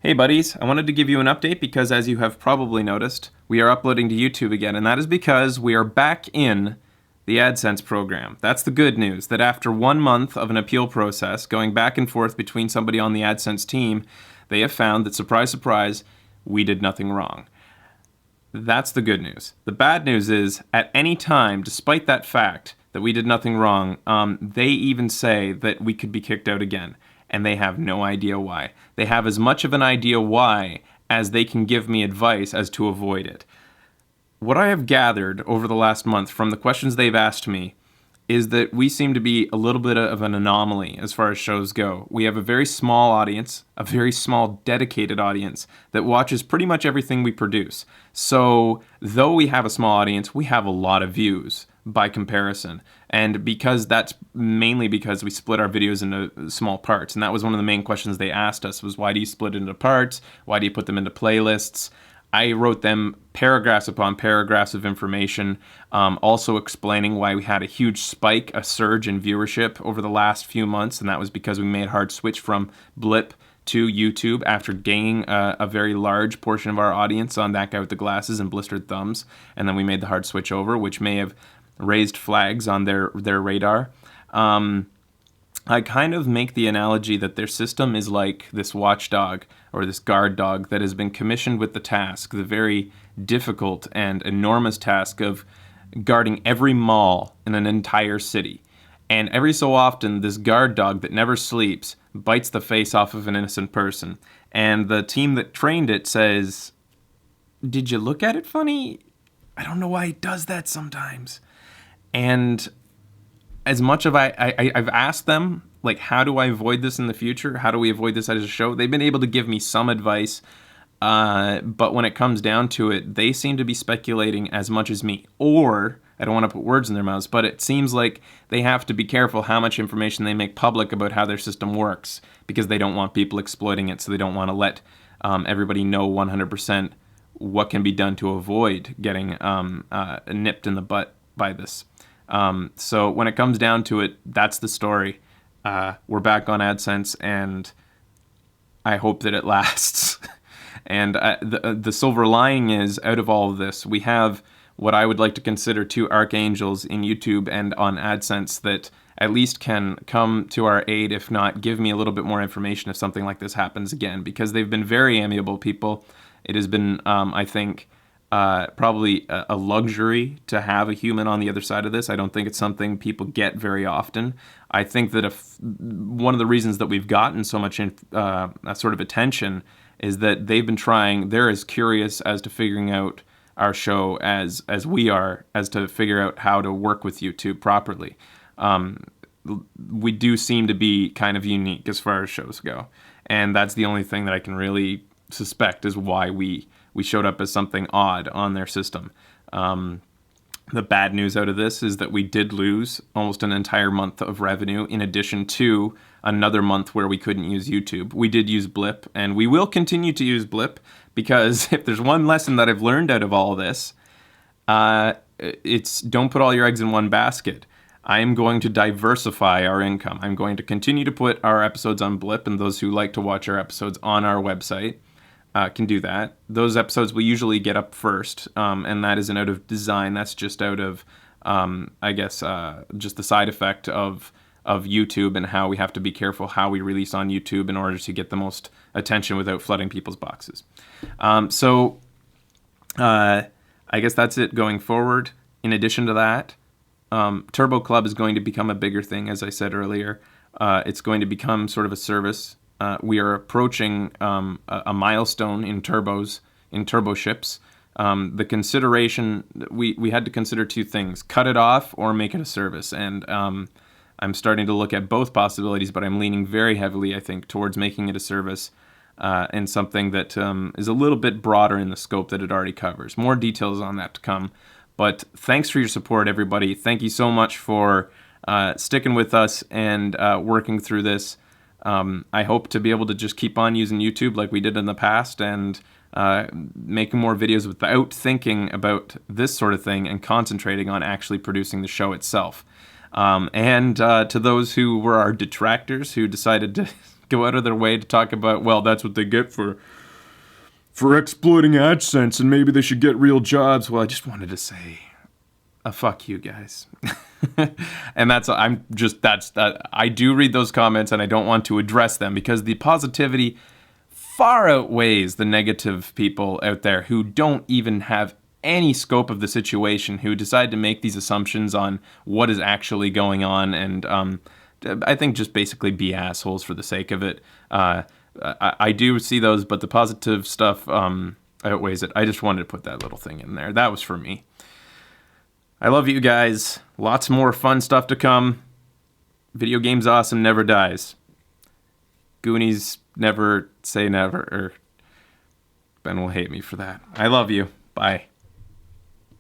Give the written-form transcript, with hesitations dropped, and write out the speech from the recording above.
Hey buddies, I wanted to give you an update because as you have probably noticed, we are uploading to YouTube again, and that is because we are back in the Adsense program. That's the good news, that after 1 month of an appeal process, going back and forth between somebody on the Adsense team, they have found that, surprise, surprise, we did nothing wrong. That's the good news. The bad news is, at any time, despite that fact that we did nothing wrong, they even say that we could be kicked out again, and they have no idea why. They have as much of an idea why as they can give me advice as to avoid it. What I have gathered over the last month from the questions they've asked me is that we seem to be a little bit of an anomaly as far as shows go. We have a very small audience, a very small dedicated audience that watches pretty much everything we produce. So though we have a small audience, we have a lot of views by comparison. And because that's mainly because we split our videos into small parts. And that was one of the main questions they asked us was, why do you split it into parts? Why do you put them into playlists? I wrote them paragraphs upon paragraphs of information, also explaining why we had a huge spike, a surge in viewership over the last few months, and that was because we made a hard switch from Blip to YouTube after gaining a very large portion of our audience on That Guy with the Glasses and Blistered Thumbs, and then we made the hard switch over, which may have raised flags on their radar. I kind of make the analogy that their system is like this watchdog or this guard dog that has been commissioned with the task, the very difficult and enormous task of guarding every mall in an entire city. And every so often, this guard dog that never sleeps bites the face off of an innocent person. And the team that trained it says, "Did you look at it funny? I don't know why it does that sometimes." And as much of I've asked them, like, how do I avoid this in the future? How do we avoid this as a show? They've been able to give me some advice, but when it comes down to it, they seem to be speculating as much as me. Or, I don't want to put words in their mouths, but it seems like they have to be careful how much information they make public about how their system works, because they don't want people exploiting it, so they don't want to let everybody know 100% what can be done to avoid getting nipped in the butt by this. So when it comes down to it, that's the story. We're back on AdSense, and I hope that it lasts. And the silver lining is, out of all of this, we have what I would like to consider two archangels in YouTube and on AdSense that at least can come to our aid, if not give me a little bit more information if something like this happens again, because they've been very amiable people. It has been, I think, probably a luxury to have a human on the other side of this. I don't think it's something people get very often. I think that one of the reasons that we've gotten so much sort of attention is that they've been trying. They're as curious as to figuring out our show as we are, as to figure out how to work with YouTube properly. We do seem to be kind of unique as far as shows go, and that's the only thing that I can really suspect is why we showed up as something odd on their system. The bad news out of this is that we did lose almost an entire month of revenue, in addition to another month where we couldn't use YouTube. We did use Blip, and we will continue to use Blip, because if there's one lesson that I've learned out of all of this, it's don't put all your eggs in one basket. I am going to diversify our income. I'm going to continue to put our episodes on Blip, and those who like to watch our episodes on our website can do that. Those episodes will usually get up first, and that isn't out of design. That's just out of, just the side effect of YouTube and how we have to be careful how we release on YouTube in order to get the most attention without flooding people's boxes. So I guess that's it going forward. In addition to that, Turbo Club is going to become a bigger thing, as I said earlier. It's going to become sort of a service. We are approaching a milestone in turbo ships. The consideration, we had to consider two things: cut it off or make it a service. And I'm starting to look at both possibilities, but I'm leaning very heavily, I think, towards making it a service, and something that is a little bit broader in the scope that it already covers. More details on that to come. But thanks for your support, everybody. Thank you so much for sticking with us and working through this. I hope to be able to just keep on using YouTube like we did in the past, and making more videos without thinking about this sort of thing and concentrating on actually producing the show itself. And to those who were our detractors who decided to go out of their way to talk about, well, that's what they get for exploiting AdSense, and maybe they should get real jobs. Well, I just wanted to say, fuck you guys. And I do read those comments, and I don't want to address them because the positivity far outweighs the negative people out there who don't even have any scope of the situation, who decide to make these assumptions on what is actually going on, and I think just basically be assholes for the sake of it. I do see those, but the positive stuff outweighs it. I just wanted to put that little thing in there. That was for me. I love you guys. Lots more fun stuff to come. Video games awesome never dies. Goonies never say never. Ben will hate me for that. I love you. Bye.